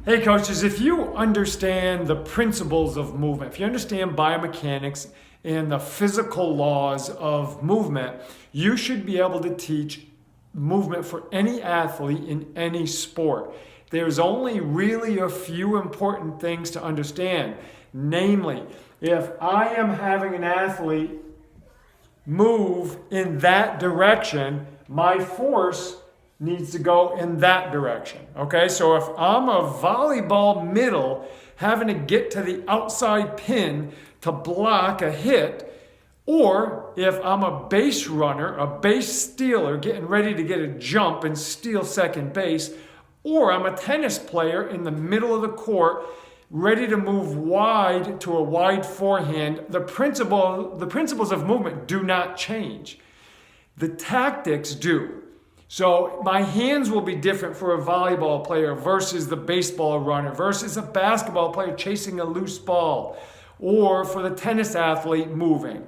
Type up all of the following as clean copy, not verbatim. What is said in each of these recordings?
Hey coaches, if you understand the principles of movement, if you understand biomechanics and the physical laws of movement, you should be able to teach movement for any athlete in any sport. There's only really a few important things to understand. Namely, if I am having an athlete move in that direction, my force needs to go in that direction. Okay, so if I'm a volleyball middle having to get to the outside pin to block a hit, or if I'm a base runner, a base stealer getting ready to get a jump and steal second base, or I'm a tennis player in the middle of the court ready to move wide to a wide forehand, the principles of movement do not change. The tactics do. So my hands will be different for a volleyball player versus the baseball runner versus a basketball player chasing a loose ball or for the tennis athlete moving.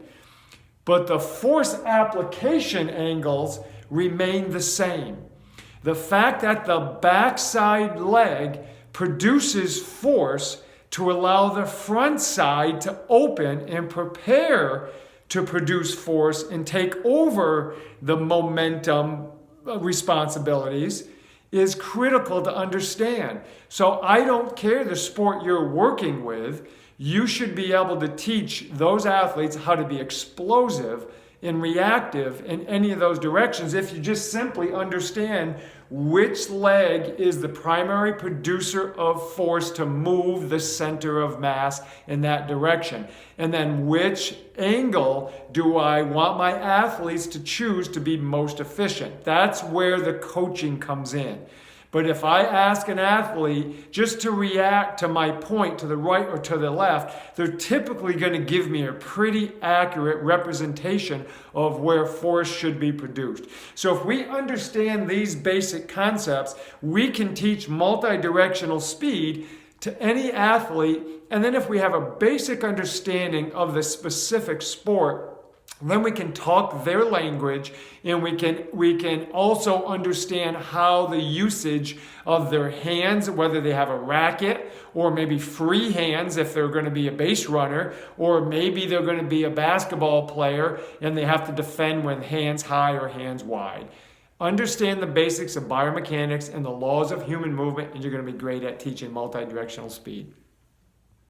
But the force application angles remain the same. The fact that the backside leg produces force to allow the front side to open and prepare to produce force and take over the momentum responsibilities is critical to understand. So I don't care the sport you're working with, you should be able to teach those athletes how to be explosive and reactive in any of those directions if you just simply understand which leg is the primary producer of force to move the center of mass in that direction. And then which angle do I want my athletes to choose to be most efficient? That's where the coaching comes in. But if I ask an athlete just to react to my point to the right or to the left, they're typically going to give me a pretty accurate representation of where force should be produced. So if we understand these basic concepts, we can teach multi-directional speed to any athlete. And then if we have a basic understanding of the specific sport, then we can talk their language, and we can also understand how the usage of their hands, whether they have a racket or maybe free hands if they're going to be a base runner, or maybe they're going to be a basketball player and they have to defend with hands high or hands wide. Understand the basics of biomechanics and the laws of human movement, and you're going to be great at teaching multi-directional speed.